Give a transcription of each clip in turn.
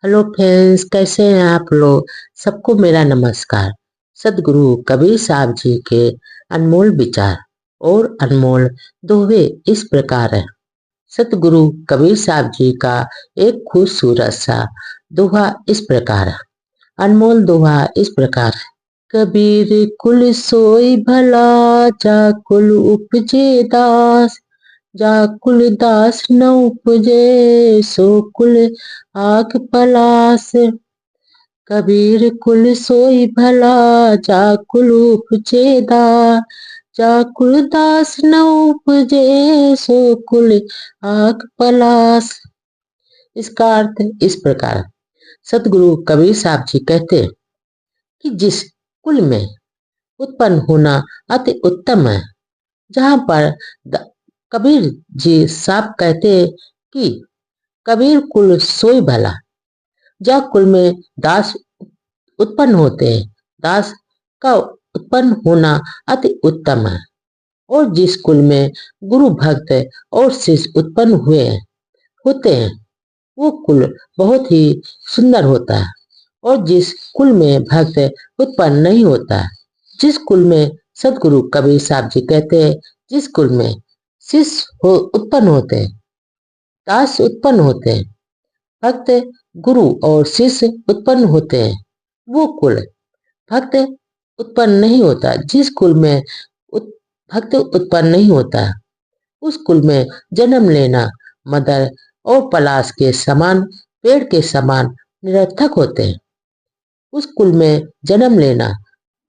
Hello friends, कैसे हैं आप लोग। सबको मेरा नमस्कार। सदगुरु कबीर साहब जी के अनमोल विचार और अनमोल दोहे इस प्रकार है। सतगुरु कबीर साहब जी का एक खूबसूरत सा दोहा इस प्रकार है। अनमोल दोहा इस प्रकार है। कबीर कुल सोई भला, जा कुल उपजे दास। जा कुल दास न उपजे, सो कुल आग पलास। कबीर कुल सोई भला, जा कुल उपजे दास। जा कुल दास न उपजे, सो कुल आग पलास। इसका अर्थ इस प्रकार। सतगुरु कबीर साहब जी कहते हैं कि जिस कुल में उत्पन्न होना अति उत्तम है, जहाँ पर कबीर जी साहब कहते हैं कि कबीर कुल सोई भला। जहाँ कुल में दास उत्पन्न होते हैं, दास का उत्पन्न होना अति उत्तम है। और जिस कुल में गुरु भक्त और शिष्य उत्पन्न हुए होते हैं, वो कुल बहुत ही सुंदर होता है। और जिस कुल में भक्त उत्पन्न नहीं होता, जिस कुल में सदगुरु कबीर साहब जी कहते हैं, जिस कुल में शिष्य उत्पन्न होते हैं, दास उत्पन्न होते हैं, भक्त गुरु और शिष्य उत्पन्न होते हैं, वो कुल भक्त उत्पन्न नहीं होता। जिस कुल में भक्त उत्पन्न नहीं होता, उस कुल में जन्म लेना मदर और पलाश के समान, पेड़ के समान निरर्थक होते हैं। उस कुल में जन्म लेना,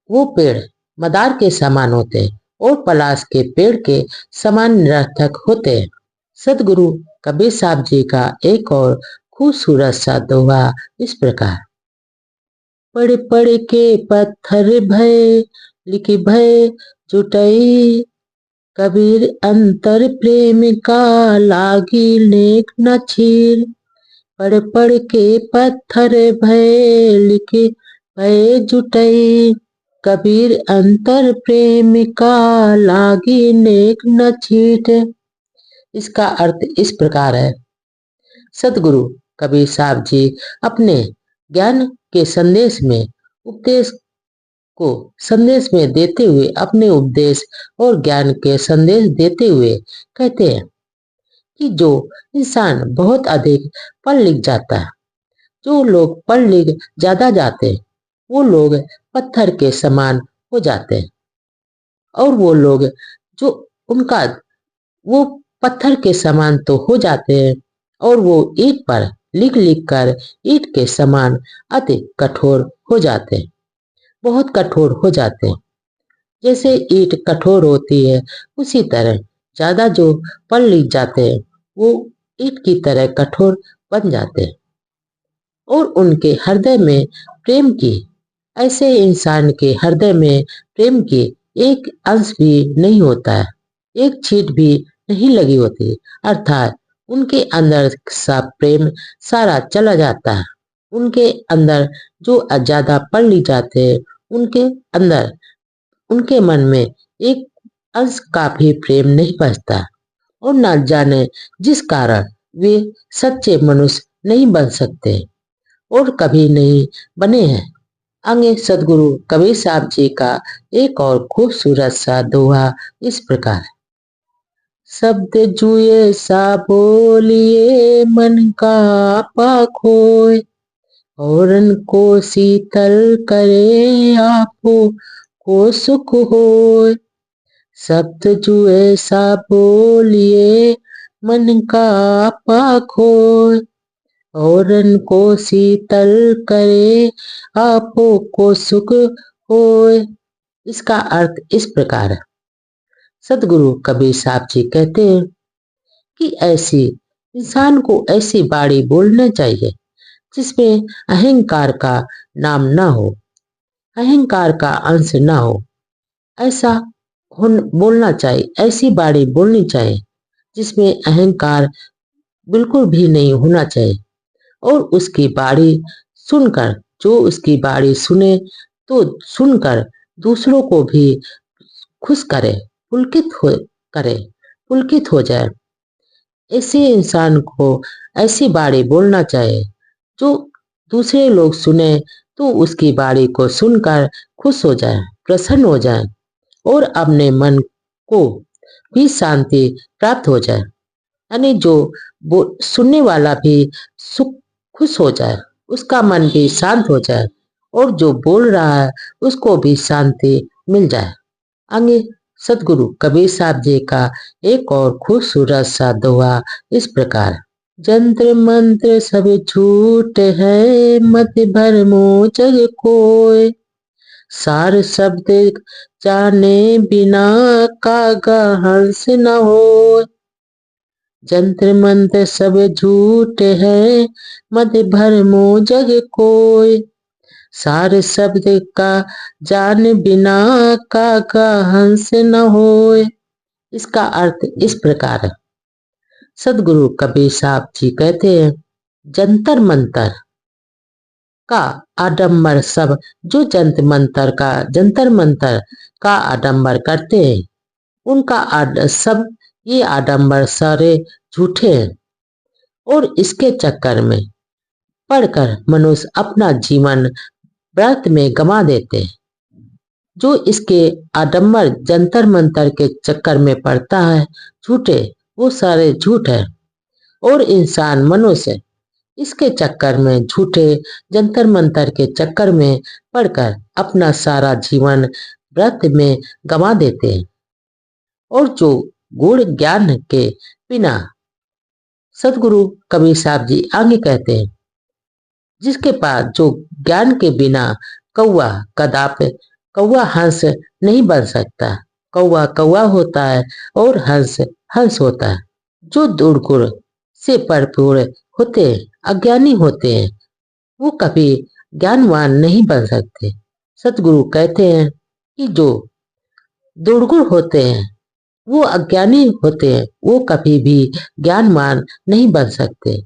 वो पेड़ मदार के समान होते हैं और पलाश के पेड़ के समान निरर्थक होते हैं। सदगुरु कबीर साहब जी का एक और खूबसूरत सा दोहा इस प्रकार। पढ़ पढ़ के पत्थर भय, लिखी भय जुटई। कबीर अंतर प्रेम का, लागी नेक न छीर। पढ़ पढ़ के पत्थर भय, लिखी भय जुटई। कबीर अंतर प्रेम का, लागी नेक न छीट। इसका अर्थ इस प्रकार है। सदगुरु कबीर साहब जी अपने ज्ञान के संदेश में देते हुए, अपने उपदेश और ज्ञान के संदेश देते हुए कहते हैं कि जो इंसान बहुत अधिक पढ़ लिख जाता है, जो लोग पढ़ लिख ज्यादा जाते हैं, वो लोग पत्थर के समान हो जाते हैं। और वो लोग जो उनका वो पत्थर के समान तो हो जाते हैं, और वो ईंट पर लिख लिख कर ईंट के समान अति कठोर हो जाते हैं, बहुत कठोर हो जाते हैं। जैसे ईंट कठोर होती है, उसी तरह ज्यादा जो पढ़ लिख जाते हैं, वो ईंट की तरह कठोर बन जाते हैं। और उनके हृदय में प्रेम की, ऐसे इंसान के हृदय में प्रेम की एक अंश भी नहीं होता है, एक छींट भी नहीं लगी होती। अर्थात उनके अंदर सा प्रेम सारा चला जाता है। उनके अंदर जो ज्यादा पढ़ ली जाते हैं, उनके अंदर, उनके मन में एक अंश का भी प्रेम नहीं बचता। और न जाने जिस कारण वे सच्चे मनुष्य नहीं बन सकते और कभी नहीं बने हैं। आगे सदगुरु कबीर साहब जी का एक और खूबसूरत सा दोहा इस प्रकार। शब्द जुए सा बोलिए, मन का आपा खोए। औरन को शीतल करे, आपो को सुख होए। शब्द जुए सा बोलिए, मन का आपा खोए। औरन को शीतल करे, आपो को सुख होए। इसका अर्थ इस प्रकार है। सदगुरु कबीर साहब जी कहते हैं कि ऐसी इंसान को ऐसी बाणी बोलना चाहिए जिसमें अहंकार का नाम ना हो, अहंकार का अंश ना हो। ऐसा बोलना चाहिए, ऐसी बाणी बोलनी चाहिए जिसमें अहंकार बिल्कुल भी नहीं होना चाहिए। और उसकी बाणी सुनकर, जो उसकी बाणी सुने तो सुनकर दूसरों को भी खुश करे, करे, पुलकित हो जाए। ऐसे इंसान को ऐसी बाणी बोलना चाहिए जो दूसरे लोग सुने तो उसकी बाणी को सुनकर खुश हो जाए, प्रसन्न हो जाए और अपने मन को भी शांति प्राप्त हो जाए। यानी जो सुनने वाला भी सुख खुश हो जाए, उसका मन भी शांत हो जाए और जो बोल रहा है उसको भी शांति मिल जाए। आगे सदगुरु कबीर साहब जी का एक और खूबसूरत सा दोहा इस प्रकार। जंत्र मंत्र सब झूठ है, मत भरमो जग कोय, सार शब्द जाने बिना कागा हंस न हो। जंत्र मंत्र सब झूठ है, मत भरमो जग कोय, सार शब्द का जान बिना कागा हंस न होय। इसका अर्थ इस प्रकार है। सदगुरु कबीर साहब जी कहते हैं, जंतर मंतर का आडंबर सब जो जंतर मंतर का आडंबर करते हैं, उनका सब ये आडंबर सारे झूठे हैं और इसके चक्कर में पढ़कर मनुष्य अपना जीवन व्यर्थ में गंवा देते हैं। जो इसके आडंबर जंतर मंतर के चक्कर में पड़ता है झूठे, वो सारे झूठ है और इंसान मनुष्य इसके चक्कर में झूठे जंतर मंतर के चक्कर में पड़कर अपना सारा जीवन व्यर्थ में गंवा देते हैं। और जो गुण ज्ञान के बिना, सदगुरु कबीर साहब जी आगे कहते हैं, जिसके पास जो ज्ञान के बिना कौवा कदापि कौवा हंस नहीं बन सकता। कौवा कौवा होता है और हंस हंस होता है। जो दुर्गुण से भरपूर होते हैं, अज्ञानी होते हैं, वो कभी ज्ञानवान नहीं बन सकते। सतगुरु कहते हैं कि जो दुर्गुण होते हैं, वो अज्ञानी होते हैं, वो कभी भी ज्ञानवान नहीं बन सकते।